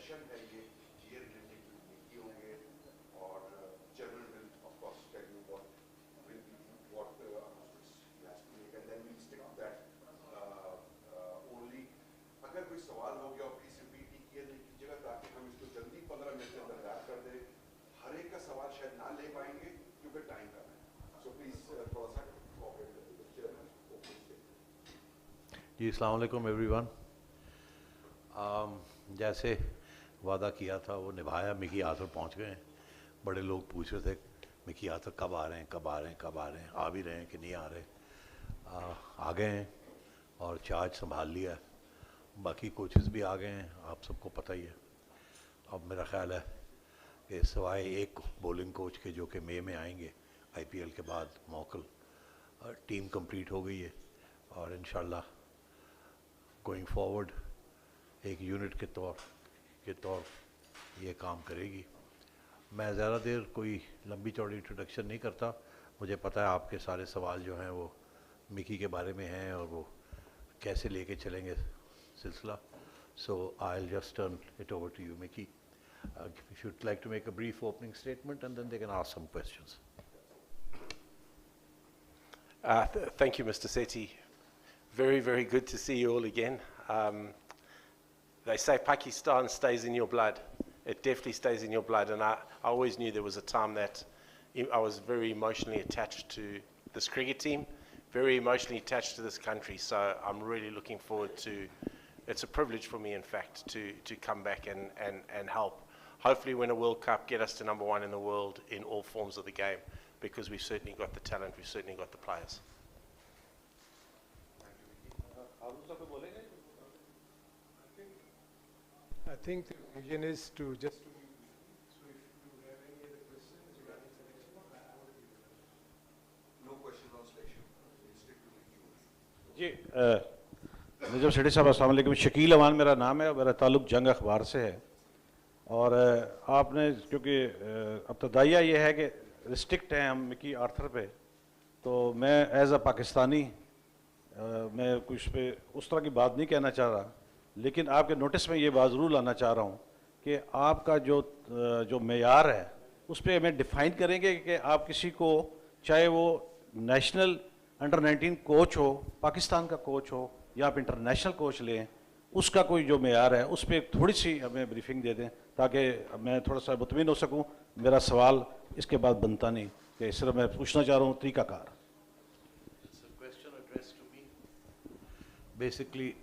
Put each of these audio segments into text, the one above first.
Session है ये related to Mickey होंगे और general will of course tell you what will be what announcements he has to make and then we'll stick to that only. अगर कोई सवाल हो गया प्लीज रिपीट कीजिएगा ताकि हम इसको जल्दी 15 मिनट के अंदर रैप कर दें. हर एक का सवाल शायद ना ले पाएंगे क्योंकि टाइम कम है. सो प्लीज थोड़ा सा कोऑपरेट करिए चेयरमैन. जी अस्सलाम वालेकुम एवरीवन. जैसे वादा किया था वो निभाया. मिकी आथर पहुंच गए हैं. बड़े लोग पूछ रहे थे मिकी आथर कब आ रहे हैं कब आ रहे हैं कब आ रहे हैं. आ भी रहे हैं कि नहीं आ रहे. आ गए हैं और चार्ज संभाल लिया है. बाकी कोचेस भी आ गए हैं. आप सबको पता ही है. अब मेरा ख्याल है कि सिवाय एक बॉलिंग कोच के जो कि मई में आएंगे आईपीएल के बाद मौकल, टीम कंप्लीट हो गई है और इंशाल्लाह गोइंग फॉरवर्ड एक यूनिट के तौर ये काम करेगी. मैं ज़्यादा देर कोई लंबी चौड़ी इंट्रोडक्शन नहीं करता. मुझे पता है आपके सारे सवाल जो हैं वो मिकी के बारे में हैं और वो कैसे लेके चलेंगे सिलसिला. So I will just turn it over to you Mickey. If you'd like to make a brief opening statement and then they can ask some questions. Thank you, Mr. Sethi. Very, very good to see you all again. They say Pakistan stays in your blood. It definitely stays in your blood, and I always knew there was a time that I was very emotionally attached to this cricket team, very emotionally attached to this country, so I'm really looking forward to, it's a privilege for me in fact, to come back and help. Hopefully win a World Cup, get us to #1 in the world in all forms of the game, because we've certainly got the talent, we've certainly got the players. I think the vision is to just so if you have any other questions regarding selection, No questions on selection. We'll stick to Mickey. जी नजम सेठी साहब अस्सलाम वालेकुम. शकील अमान मेरा नाम है. मेरा ताल्लुक़ जंग अखबार से है और आपने क्योंकि अब्तदाइया ये है कि रिस्ट्रिक्ट हैं हम मिकी आर्थर पे, तो मैं एज अ पाकिस्तानी मैं कुछ पे उस तरह की बात नहीं कहना चाह रहा, लेकिन आपके नोटिस में ये बात ज़रूर लाना चाह रहा हूँ कि आपका जो मेयार है उस पर हमें डिफ़ाइन करेंगे कि आप किसी को चाहे वो नेशनल अंडर-19 कोच हो, पाकिस्तान का कोच हो या आप इंटरनेशनल कोच लें, उसका कोई जो मेयार है उस पर थोड़ी सी हमें ब्रीफिंग दे दें ताकि मैं थोड़ा सा मुतमिन हो सकूं. मेरा सवाल इसके बाद बनता नहीं कि सिर्फ मैं पूछना चाह रहा हूँ तरीक़ाकार. Basically,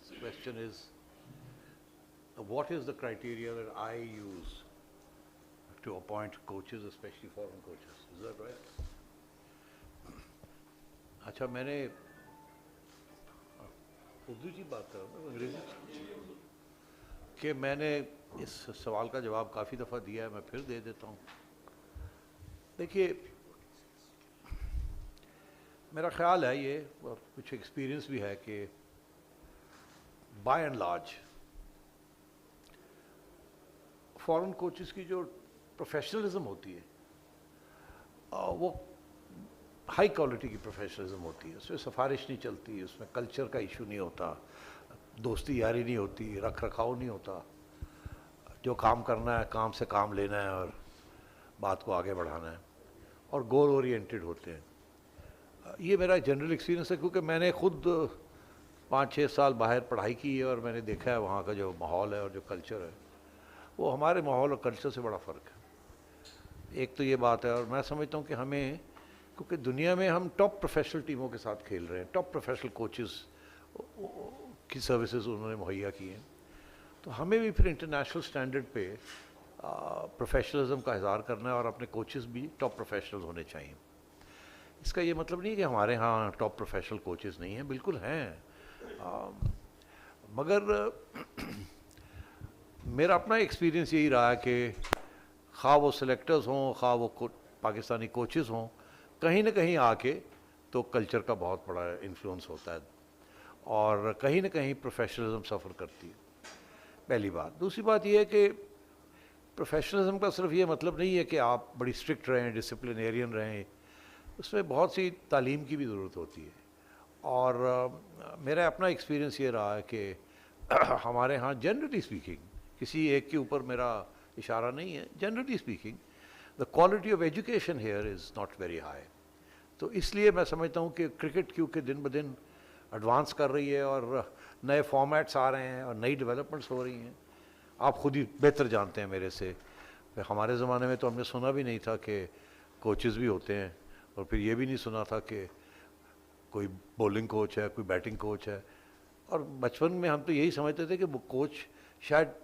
the question is, what is the criteria that I use to appoint coaches, especially foreign coaches? Is that right? अच्छा, मैंने उर्दू की बात कर रहा हूँ अंग्रेजी कि मैंने इस सवाल का जवाब काफ़ी दफ़ा दिया है. मैं फिर दे देता हूँ. देखिए, मेरा ख्याल है ये और कुछ एक्सपीरियंस भी है कि by and large foreign coaches की जो प्रोफेशनलिज्म होती है वो हाई क्वालिटी की प्रोफेशनलिज्म होती है. उसमें सिफारिश नहीं चलती, उसमें कल्चर का इशू नहीं होता, दोस्ती यारी नहीं होती, रख रखाव नहीं होता. जो काम करना है काम से काम लेना है और बात को आगे बढ़ाना है और गोल ओरिएंटेड होते हैं. ये मेरा जनरल एक्सपीरियंस है क्योंकि मैंने खुद 5-6 साल बाहर पढ़ाई की है और मैंने देखा है वहाँ का जो माहौल है और जो कल्चर है वो हमारे माहौल और कल्चर से बड़ा फ़र्क है. एक तो ये बात है और मैं समझता हूँ कि हमें, क्योंकि दुनिया में हम टॉप प्रोफेशनल टीमों के साथ खेल रहे हैं, टॉप प्रोफेशनल कोचेस की सर्विसेज उन्होंने मुहैया की हैं, तो हमें भी फिर इंटरनेशनल स्टैंडर्ड पे प्रोफेशनलिज्म का इज़हार करना है और अपने कोचेस भी टॉप प्रोफेशनल्स होने चाहिए. इसका ये मतलब नहीं कि हमारे यहाँ टॉप प्रोफेशनल कोचेस नहीं हैं, बिल्कुल हैं, मगर मेरा अपना एक्सपीरियंस यही रहा है कि खा वो सेलेक्टर्स हों खा वो पाकिस्तानी कोचेस हों, कहीं ना कहीं आके तो कल्चर का बहुत बड़ा इन्फ्लुएंस होता है और कहीं ना कहीं प्रोफेशनलिज्म सफ़र करती है. पहली बात. दूसरी बात यह है कि प्रोफेशनलिज्म का सिर्फ ये मतलब नहीं है कि आप बड़ी स्ट्रिक्ट रहें, डिसिप्लिनेरियन रहें, उसमें बहुत सी तालीम की भी ज़रूरत होती है. और मेरा अपना एक्सपीरियंस ये रहा है कि हमारे यहाँ जनरली स्पीकिंग, किसी एक के ऊपर मेरा इशारा नहीं है. Generally speaking the quality of education here is not very high. तो इसलिए मैं समझता हूँ कि क्रिकेट क्योंकि दिन ब दिन एडवांस कर रही है और नए फॉर्मेट्स आ रहे हैं और नई डेवलपमेंट्स हो रही हैं. आप खुद ही बेहतर जानते हैं मेरे से. हमारे ज़माने में तो हमने सुना भी नहीं था कि कोचेज़ भी होते हैं, और फिर ये भी नहीं सुना था कि कोई बॉलिंग कोच है, कोई बैटिंग कोच है. और बचपन में हम तो यही समझते थे कि वो कोच शायद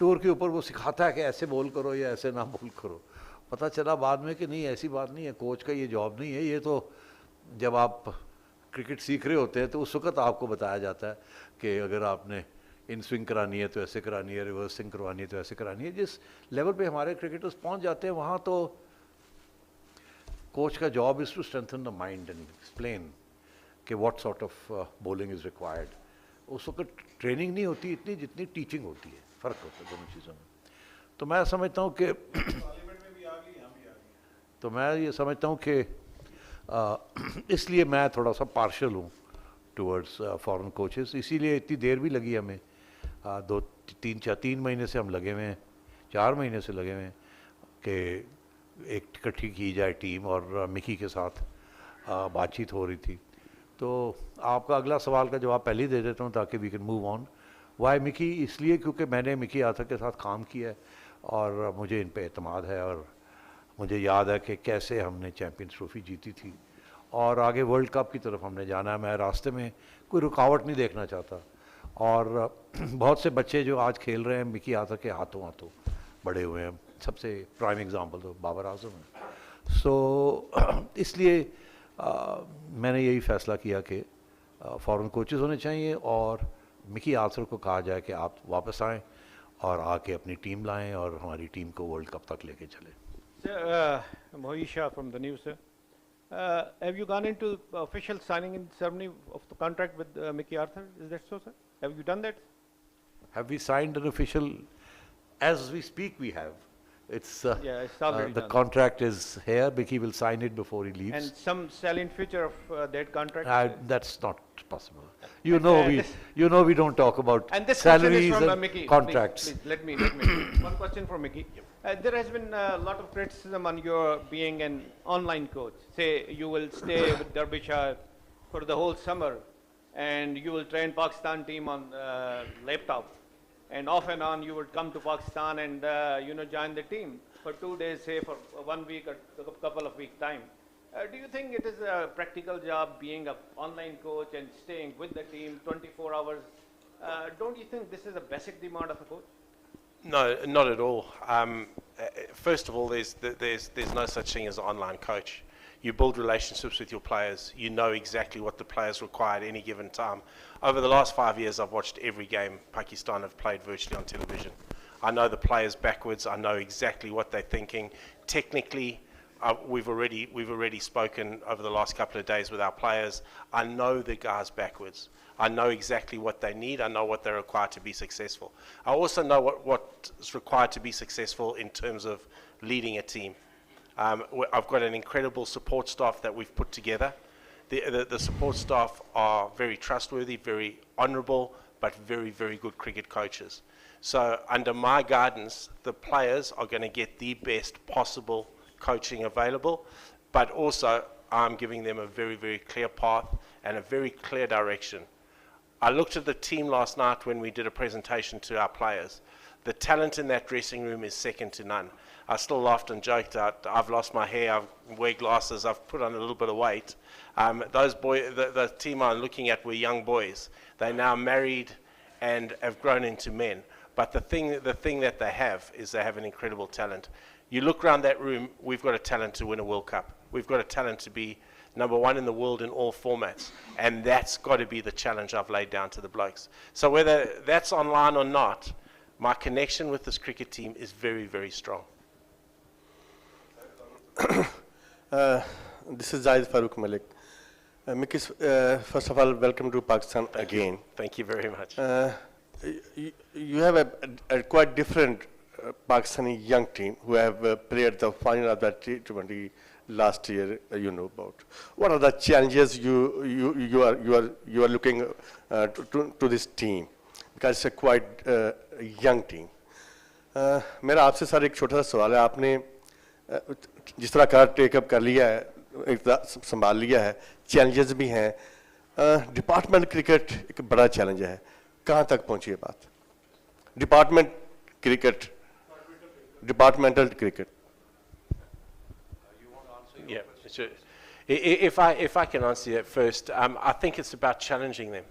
टूर के ऊपर वो सिखाता है कि ऐसे बॉल करो या ऐसे ना बॉल करो. पता चला बाद में कि नहीं, ऐसी बात नहीं है. कोच का ये जॉब नहीं है. ये तो जब आप क्रिकेट सीख रहे होते हैं तो उस वक्त आपको बताया जाता है कि अगर आपने इन स्विंग करानी है तो ऐसे करानी है, रिवर्स स्विंग करवानी है तो ऐसे करानी है. जिस लेवल पे हमारे क्रिकेटर्स पहुंच जाते हैं वहाँ तो कोच का job is to strengthen the mind and explain कि what sort of bowling is required. उस वक्त ट्रेनिंग नहीं होती इतनी जितनी टीचिंग होती है. फ़र्क होता है दोनों चीज़ों में. तो मैं समझता हूँ कि तो मैं ये समझता हूँ कि इसलिए मैं थोड़ा सा पार्शल हूँ टूवर्ड्स फॉरेन कोचेस. इसीलिए इतनी देर भी लगी हमें. 3 महीने से हम लगे हुए हैं, 4 महीने से लगे हुए हैं कि एक इकट्ठी की जाए टीम, और मिकी के साथ बातचीत हो रही थी. तो आपका अगला सवाल का जवाब पहले ही दे देता हूँ ताकि we can move on. Why Mickey? इसलिए क्योंकि मैंने मिकी आर्थर के साथ काम किया है और मुझे इन पे एतमाद है. और मुझे याद है कि कैसे हमने चैम्पियंस ट्रॉफी जीती थी और आगे वर्ल्ड कप की तरफ हमने जाना है. मैं रास्ते में कोई रुकावट नहीं देखना चाहता. और बहुत से बच्चे जो आज खेल रहे हैं मिकी आर्थर के हाथों हाथों बड़े हुए हैं. सबसे प्राइम एग्जांपल तो बाबर आजम है. सो इसलिए मैंने यही फ़ैसला किया कि फ़ॉरेन कोचेज़ होने चाहिए और मिकी आर्थर को कहा जाए कि आप वापस आएँ और आके अपनी टीम लाएँ और हमारी टीम को वर्ल्ड कप तक लेके चलें. Sir, Mohisha from the news, sir. Have you gone into official signing in ceremony of the contract with Mickey Arthur? Is that so, sir? Have you done that? Have we signed an official? As we speak, we have. It's Yeah, it's already the done. contract is here. Mickey will sign it before he leaves. And some salient feature of that contract? That's not possible. You know we don't talk about And this question salaries is from and Mickey. contracts. Please, let me. One question for Mickey. There has been a lot of criticism on your being an online coach. Say you will stay with Derbyshire for the whole summer and you will train Pakistan team on laptop. And off and on you would come to Pakistan and join the team for 2 days, say for 1 week or a couple of weeks time. Do you think it is a practical job being an online coach and staying with the team 24 hours? Don't you think this is a basic demand of a coach? No, not at all. First of all, there's no such thing as an online coach. You build relationships with your players. You know exactly what the players require at any given time. Over the last 5 years, I've watched every game Pakistan have played virtually on television. I know the players backwards. I know exactly what they're thinking. Technically, we've already spoken over the last couple of days with our players. I know the guys backwards. I know exactly what they need. I know what they're required to be successful. I also know what's required to be successful in terms of leading a team. I've got an incredible support staff that we've put together. The support staff are very trustworthy, very honourable, but very, very good cricket coaches. So under my guidance, the players are going to get the best possible coaching available, but also I'm giving them a very, very clear path and a very clear direction. I looked at the team last night when we did a presentation to our players. The talent in that dressing room is second to none. I still laughed and joked. I've lost my hair, I wear glasses, I've put on a little bit of weight. The team I'm looking at were young boys. They're now married and have grown into men. But the thing that they have is they have an incredible talent. You look around that room, we've got a talent to win a World Cup. We've got a talent to be #1 in the world in all formats. And that's got to be the challenge I've laid down to the blokes. So whether that's online or not, my connection with this cricket team is very, very strong. This is Zahid Farooq Malik. Mickey, first of all, welcome to Pakistan again. Thank you very much. You have a quite different Pakistani young team who have played the final of that T20 last year. You know about. What are the challenges you are looking to this team? because it's a quite young team. मेरा आपसे sir एक छोटा सा सवाल है. आपने जिस तरह कार टेकअप कर लिया है, एक संभाल लिया है, चैलेंजेस भी हैं. डिपार्टमेंट क्रिकेट एक बड़ा चैलेंज है. कहाँ तक पहुँची है बात? Departmental cricket. Yeah, sure. If I can answer that first, I think it's about challenging them.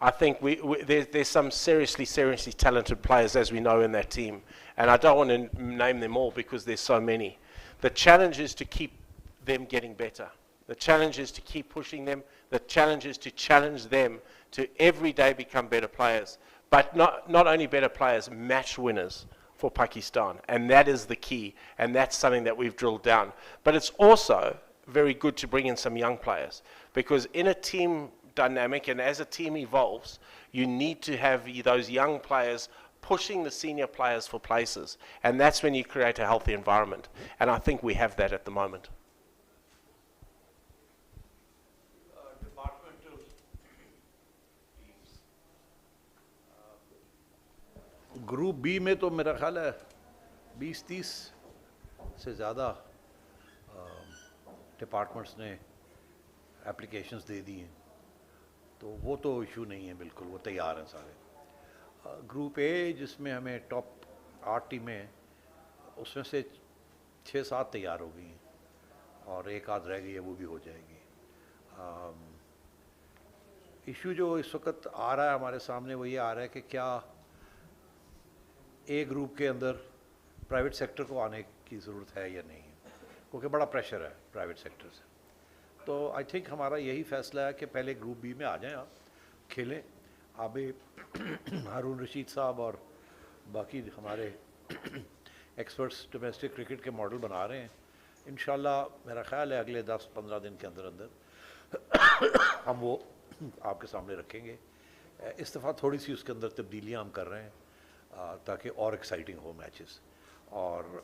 I think there's some seriously talented players, as we know, in that team, and I don't want to name them all because there's so many. The challenge is to keep them getting better. The challenge is to keep pushing them. The challenge is to challenge them to every day become better players, but not only better players, match winners for Pakistan, and that is the key, and that's something that we've drilled down. But it's also very good to bring in some young players, because in a team dynamic and as a team evolves, you need to have those young players pushing the senior players for places, and that's when you create a healthy environment, and I think we have that at the moment. Group B में तो मेरा ख्याल है 20-30 से ज़्यादा departments ने applications दे दी हैं, तो वो तो इशू नहीं है, बिल्कुल वो तैयार हैं सारे. ग्रुप ए जिसमें हमें टॉप 8 टीमें, उसमें से 6-7 तैयार हो गई हैं और एक आध रह गई है, वो भी हो जाएगी. इशू जो इस वक्त आ रहा है हमारे सामने वो ये आ रहा है कि क्या ए ग्रुप के अंदर प्राइवेट सेक्टर को आने की ज़रूरत है या नहीं, क्योंकि बड़ा प्रेशर है प्राइवेट सेक्टर से. तो आई थिंक हमारा यही फैसला है कि पहले ग्रुप बी में आ जाएं, आप खेलें. आबे हारून रशीद साहब और बाकी हमारे एक्सपर्ट्स डोमेस्टिक क्रिकेट के मॉडल बना रहे हैं. इंशाल्लाह मेरा ख्याल है अगले 10-15 दिन के अंदर हम वो आपके सामने रखेंगे. इस दफ़ा थोड़ी सी उसके अंदर तब्दीलियाँ हम कर रहे हैं ताकि और एक्साइटिंग हो मैचेस. और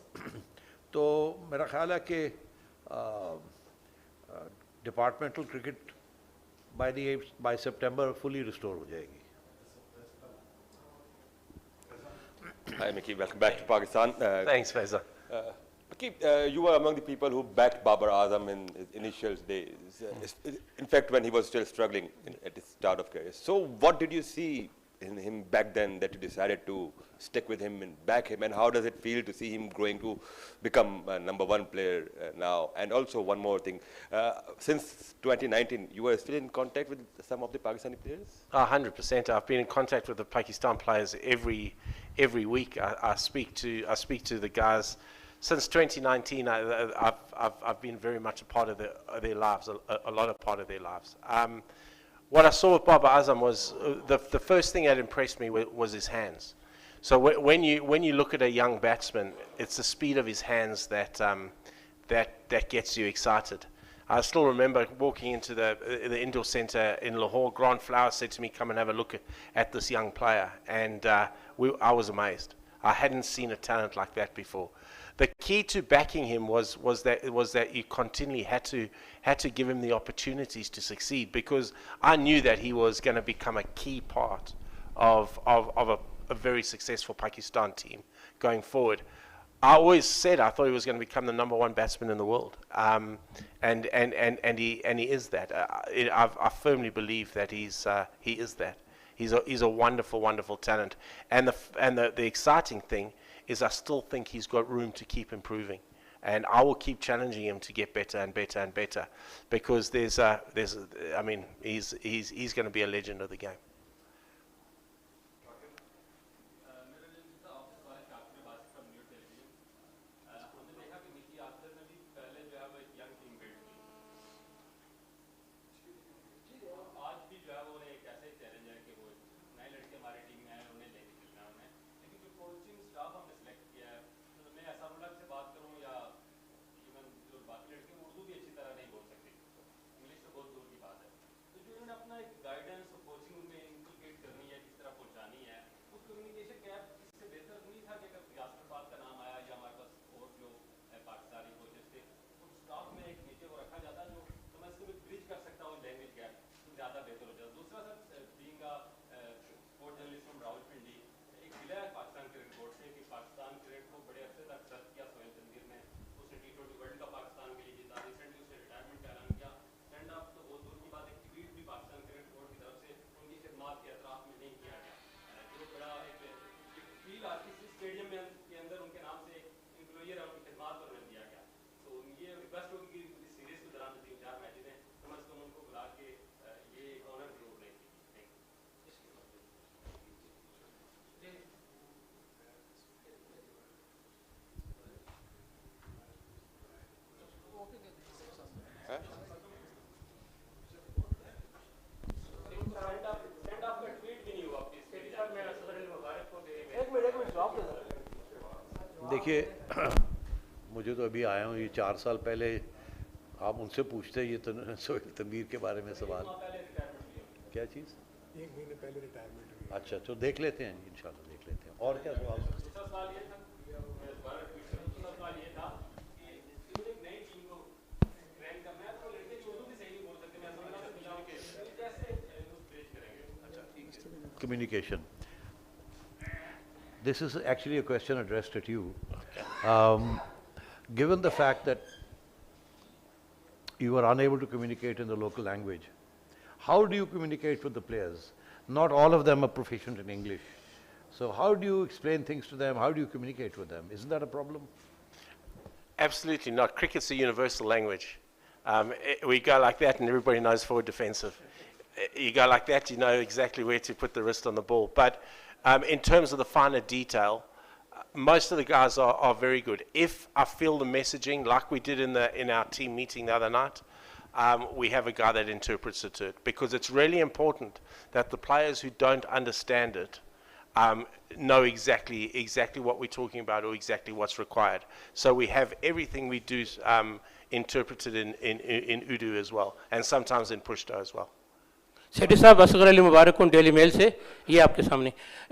तो मेरा ख्याल है कि डिपार्टमेंटल क्रिकेट बाय सितंबर फुली रिस्टोर हो जाएगी. Hi Mickey, welcome back to Pakistan. Thanks, Faisal. Mickey, you were among the people who backed Babar Azam in his initial days. In fact, when he was still struggling at the start of career. So, what did you see in him back then that you decided to stick with him and back him, and how does it feel to see him growing to become a #1 player now? And also one more thing, since 2019 you were still in contact with some of the Pakistani players? 100%. I've been in contact with the Pakistan players every week. I speak to the guys since 2019. I've been very much a part of their lives, a lot of part of their lives. What I saw with Babar Azam was the first thing that impressed me was his hands. So when you look at a young batsman, it's the speed of his hands that gets you excited. I still remember walking into the indoor centre in Lahore. Grant Flower said to me, "Come and have a look at this young player," and I was amazed. I hadn't seen a talent like that before. The key to backing him was that you continually had to give him the opportunities to succeed, because I knew that he was going to become a key part of a very successful Pakistan team going forward. I always said I thought he was going to become the #1 batsman in the world, and he is that. I firmly believe that he is that. He's a wonderful talent, and the exciting thing is I still think he's got room to keep improving, and I will keep challenging him to get better and better and better, because he's going to be a legend of the game. देखिए मुझे तो अभी आया हूँ, ये 4 साल पहले आप उनसे पूछते ये सोहेल तनवीर के बारे में सवाल, क्या चीज़? 1 महीने पहले रिटायरमेंट हुई। अच्छा, तो देख लेते हैं इंशाल्लाह, देख लेते हैं। और क्या सवाल? Communication. This is actually a question addressed at you. Given the fact that you are unable to communicate in the local language, how do you communicate with the players? Not all of them are proficient in English. So how do you explain things to them? How do you communicate with them? Isn't that a problem? Absolutely not. Cricket's a universal language. We go like that and everybody knows forward defensive. You go like that, you know exactly where to put the wrist on the ball. But in terms of the finer detail, most of the guys are very good. If I feel the messaging, like we did in our team meeting the other night, we have a guy that interprets it to it, because it's really important that the players who don't understand it know exactly what we're talking about or exactly what's required. So we have everything we do interpreted in Urdu as well, and sometimes in Pushto as well. सेठी साहब, असगर अली मुबारक हूँ daily mail से, ये आपके सामने।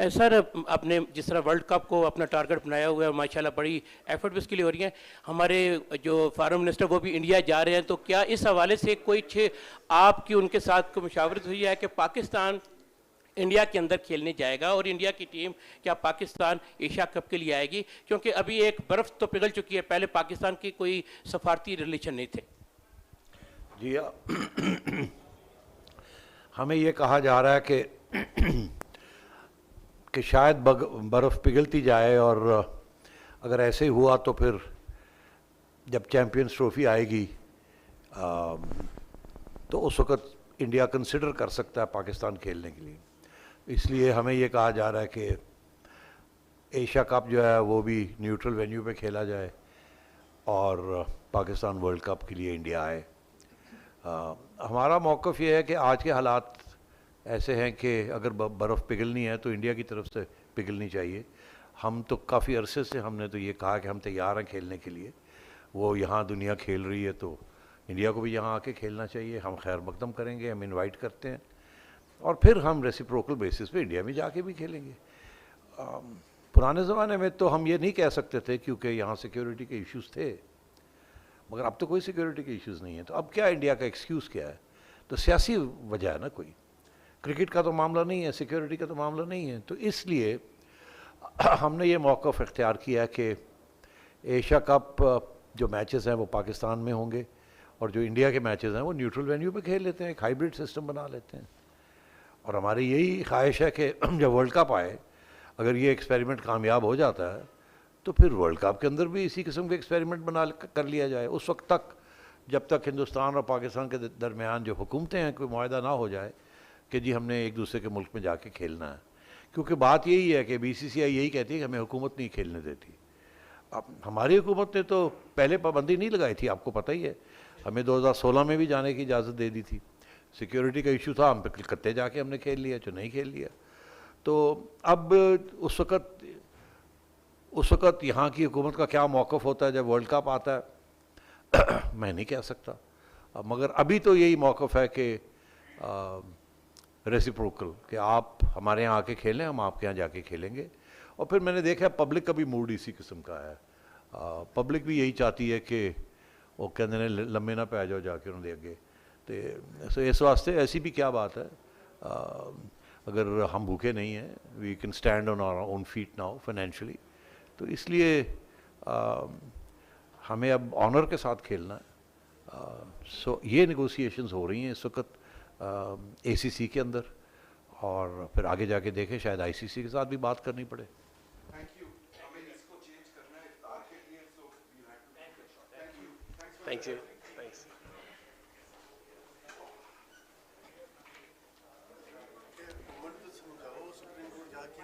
Sir, आपने जिस तरह world cup को अपना टारगेट बनाया हुआ है, माशाल्लाह बड़ी एफर्ट भी इसके लिए हो रही है। हमारे जो फॉरेन मिनिस्टर वो भी इंडिया जा रहे हैं, तो क्या इस हवाले से कोई आपकी उनके साथ कोई मुशावरत हुई है कि पाकिस्तान इंडिया के अंदर खेलने जाएगा और इंडिया की टीम क्या पाकिस्तान एशिया कप के लिए आएगी? क्योंकि अभी एक बर्फ़ तो पिघल चुकी है, पहले पाकिस्तान की कोई सफारती रिलेशन नहीं थे। जी, हमें ये कहा जा रहा है कि शायद बर्फ़ पिघलती जाए, और अगर ऐसे ही हुआ तो फिर जब चैम्पियंस ट्रॉफी आएगी तो उस वक़्त इंडिया कंसिडर कर सकता है पाकिस्तान खेलने के लिए। इसलिए हमें ये कहा जा रहा है कि एशिया कप जो है वो भी न्यूट्रल वेन्यू पे खेला जाए और पाकिस्तान वर्ल्ड कप के लिए इंडिया आए। हमारा मौक़िफ़ ये है कि आज के हालात ऐसे हैं कि अगर बर्फ़ पिघलनी है तो इंडिया की तरफ से पिघलनी चाहिए। हम तो काफ़ी अरसे से हमने तो ये कहा कि हम तैयार हैं खेलने के लिए। वो यहाँ दुनिया खेल रही है तो इंडिया को भी यहाँ आके खेलना चाहिए। हम खैर मकदम करेंगे, हम इनवाइट करते हैं, और फिर हम रेसिप्रोकल बेसिस पे इंडिया में जाके भी खेलेंगे। पुराने ज़माने में तो हम ये नहीं कह सकते थे क्योंकि यहाँ सिक्योरिटी के इश्यूज़ थे, मगर अब तो कोई सिक्योरिटी के इश्यूज़ नहीं है, तो अब क्या इंडिया का एक्सक्यूज़ क्या है? तो सियासी वजह है ना, कोई क्रिकेट का तो मामला नहीं है, सिक्योरिटी का तो मामला नहीं है। तो इसलिए हमने ये मौक़िफ़ इख्तियार किया है कि एशिया कप जो मैचेस हैं वो पाकिस्तान में होंगे और जो इंडिया के मैचेस हैं वो न्यूट्रल वेन्यू पे खेल लेते हैं, एक हाइब्रिड सिस्टम बना लेते हैं। और हमारी यही ख्वाहिश है कि जब वर्ल्ड कप आए, अगर ये एक्सपेरिमेंट कामयाब हो जाता है तो फिर वर्ल्ड कप के अंदर भी इसी किस्म के एक्सपेरिमेंट कर लिया जाए। उस वक्त तक, जब तक हिंदुस्तान और पाकिस्तान के दरमियान जो हुकूमतें हैं कोई मुआहदा ना हो जाए कि जी हमने एक दूसरे के मुल्क में जाके खेलना है। क्योंकि बात यही है कि BCCI यही कहती है कि हमें हुकूमत नहीं खेलने देती। अब हमारी हुकूमत ने तो पहले पाबंदी नहीं लगाई थी, आपको पता ही है, हमें 2016 में भी जाने की इजाज़त दे दी थी। सिक्योरिटी का इशू था, हम पे कलकत्ते जाके हमने खेल लिया, जो नहीं खेल लिया। तो अब उस वक़्त यहाँ की हुकूमत का क्या मौक़िफ़ होता है जब वर्ल्ड कप आता है मैं नहीं कह सकता, मगर अभी तो यही मौक़िफ़ है कि रेसिप्रोकल, कि आप हमारे यहाँ आके खेलें, हम आपके यहाँ जाके खेलेंगे। और फिर मैंने देखा पब्लिक का भी मूड इसी किस्म का है। पब्लिक भी यही चाहती है कि वो कहते हैं लम्बे ना पै जाओ जाके उन्होंने अगे। तो इस वास्ते ऐसी भी क्या बात है, अगर हम भूखे नहीं हैं, we can stand on our own feet now financially, तो इसलिए हमें अब ऑनर के साथ खेलना है। सो ये नेगोशिएशंस हो रही हैं इस वक्त ACC के अंदर, और फिर आगे जाके देखें शायद ICC के साथ भी बात करनी पड़े। Thank you.